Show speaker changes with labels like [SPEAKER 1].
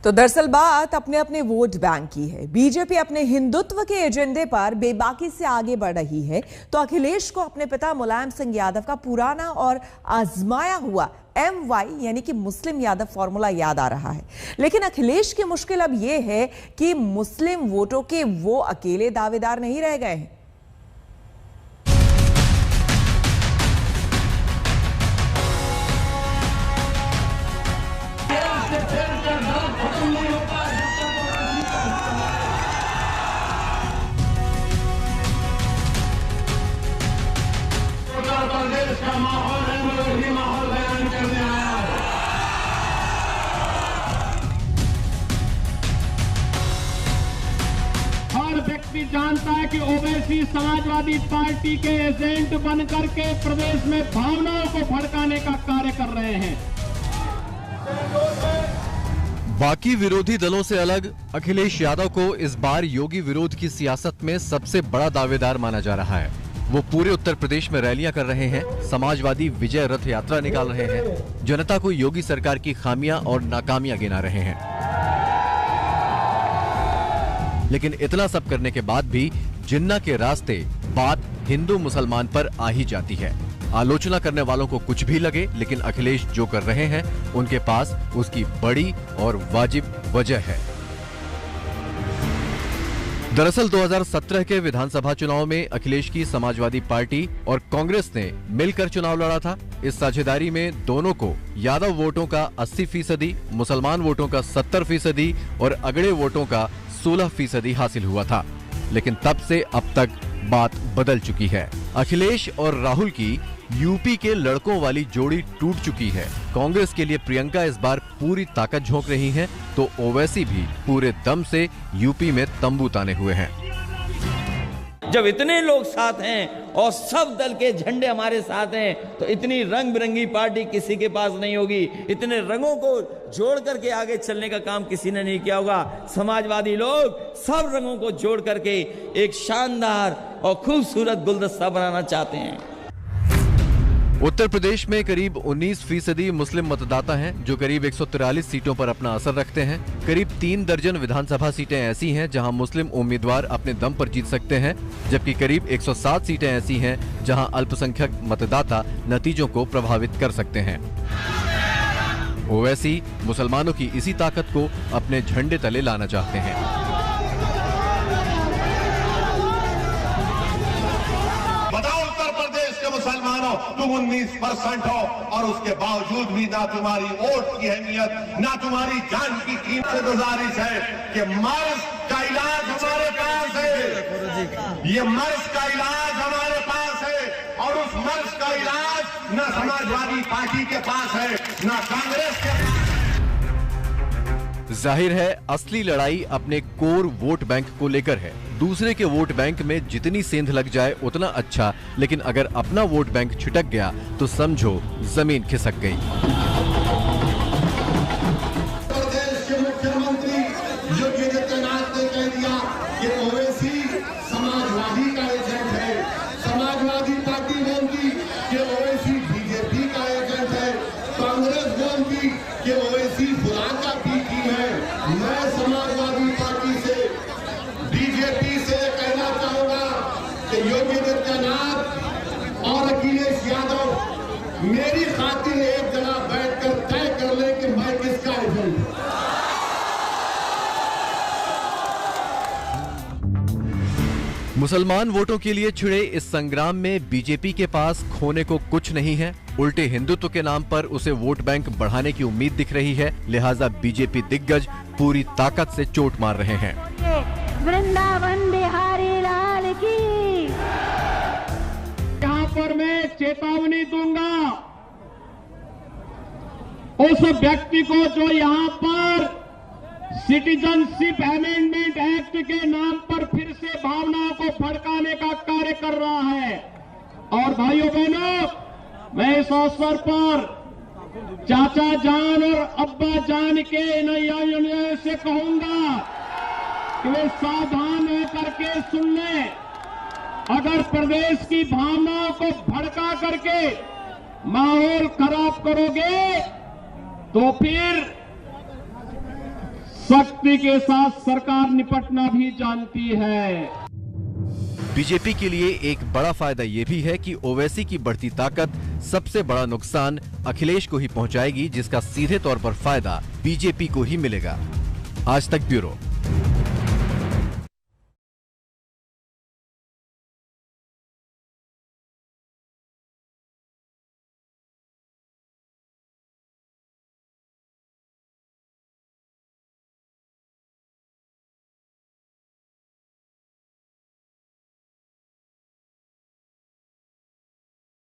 [SPEAKER 1] तो दरअसल बात अपने अपने वोट बैंक की है। बीजेपी अपने हिंदुत्व के एजेंडे पर बेबाकी से आगे बढ़ रही है, तो अखिलेश को अपने पिता मुलायम सिंह यादव का पुराना और आजमाया हुआ MY यानी कि मुस्लिम यादव फॉर्मूला याद आ रहा है। लेकिन अखिलेश की मुश्किल अब यह है कि मुस्लिम वोटों के वो अकेले दावेदार नहीं रह गए हैं।
[SPEAKER 2] हर व्यक्ति जानता है कि ओवैसी समाजवादी पार्टी के एजेंट बनकर के प्रदेश में भावनाओं को भड़काने का कार्य कर रहे हैं।
[SPEAKER 3] बाकी विरोधी दलों से अलग अखिलेश यादव को इस बार योगी विरोध की सियासत में सबसे बड़ा दावेदार माना जा रहा है। वो पूरे उत्तर प्रदेश में रैलियां कर रहे हैं, समाजवादी विजय रथ यात्रा निकाल रहे हैं, जनता को योगी सरकार की खामियां और नाकामियां गिना रहे हैं। लेकिन इतना सब करने के बाद भी जिन्ना के रास्ते बात हिंदू मुसलमान पर आ ही जाती है। आलोचना करने वालों को कुछ भी लगे, लेकिन अखिलेश जो कर रहे हैं उनके पास उसकी बड़ी और वाजिब वजह है। दरअसल 2017 के विधानसभा चुनाव में अखिलेश की समाजवादी पार्टी और कांग्रेस ने मिलकर चुनाव लड़ा था। इस साझेदारी में दोनों को यादव वोटों का 80%, मुसलमान वोटों का 70% और अगड़े वोटों का 16% हासिल हुआ था। लेकिन तब से अब तक बात बदल चुकी है। अखिलेश और राहुल की यूपी के लड़कों वाली जोड़ी टूट चुकी है। कांग्रेस के लिए प्रियंका इस बार पूरी ताकत झोंक रही हैं, तो ओवैसी भी पूरे दम से यूपी में तंबू ताने हुए हैं।
[SPEAKER 4] जब इतने लोग साथ हैं और सब दल के झंडे हमारे साथ हैं, तो इतनी रंग बिरंगी पार्टी किसी के पास नहीं होगी। इतने रंगों को जोड़ करके आगे चलने का काम किसी ने नहीं किया होगा। समाजवादी लोग सब रंगों को जोड़ करके एक शानदार और खूबसूरत गुलदस्ता बनाना चाहते हैं।
[SPEAKER 3] उत्तर प्रदेश में करीब 19% मुस्लिम मतदाता हैं, जो करीब 143 सीटों पर अपना असर रखते हैं। करीब 3 दर्जन विधानसभा सीटें ऐसी हैं जहां मुस्लिम उम्मीदवार अपने दम पर जीत सकते हैं, जबकि करीब 107 सीटें ऐसी हैं जहां अल्पसंख्यक मतदाता नतीजों को प्रभावित कर सकते हैं। ओवैसी मुसलमानों की इसी ताकत को अपने झंडे तले लाना चाहते हैं।
[SPEAKER 5] मुसलमानों, तुम 19% हो और उसके बावजूद भी ना तुम्हारी वोट की अहमियत, ना तुम्हारी जान की कीमत। से गुजारिश है कि मर्ज का इलाज हमारे पास है, ये मर्ज का इलाज हमारे पास है, और उस मर्ज का इलाज ना समाजवादी पार्टी के पास है, ना कांग्रेस के पास।
[SPEAKER 3] जाहिर है असली लड़ाई अपने कोर वोट बैंक को लेकर है। दूसरे के वोट बैंक में जितनी सेंध लग जाए उतना अच्छा, लेकिन अगर अपना वोट बैंक छिटक गया तो समझो जमीन खिसक गई।
[SPEAKER 5] प्रदेश के मुख्यमंत्री योगी आदित्यनाथ ने कह दिया कि ओवैसी समाजवादी का एजेंट है। समाजवादी पार्टी बोलती कि ओवैसी बीजेपी का एजेंट है। कांग्रेस बोलती कि ओवैसी फुलां का पीटी है। मैं समाजवादी पार्टी से, बीजेपी से कहना चाहूंगा कि योगी आदित्यनाथ और अखिलेश यादव मेरी खातिर एक जगह बैठकर तय कर ले कि मैं किसका एजेंट हूं।
[SPEAKER 3] मुसलमान वोटों के लिए छिड़े इस संग्राम में बीजेपी के पास खोने को कुछ नहीं है। उल्टे हिंदुत्व के नाम पर उसे वोट बैंक बढ़ाने की उम्मीद दिख रही है, लिहाजा बीजेपी दिग्गज पूरी ताकत से चोट मार रहे हैं।
[SPEAKER 6] वृंदावन बिहारी लाल की।
[SPEAKER 2] यहाँ पर मैं चेतावनी दूंगा उस व्यक्ति को जो यहाँ पर सिटीजनशिप अमेंडमेंट एक्ट के नाम पर फिर से भावनाओं को भड़काने का कार्य कर रहा है। और भाइयों बहनों, मैं इस अवसर पर चाचा जान और अब्बा जान के नैया से कहूंगा कि वे सावधान होकर के सुन लें। अगर प्रदेश की भावनाओं को भड़का करके माहौल खराब करोगे तो फिर शक्ति के साथ सरकार निपटना भी जानती है।
[SPEAKER 3] बीजेपी के लिए एक बड़ा फायदा ये भी है कि ओवैसी की बढ़ती ताकत सबसे बड़ा नुकसान अखिलेश को ही पहुंचाएगी, जिसका सीधे तौर पर फायदा बीजेपी को ही मिलेगा। आज तक ब्यूरो।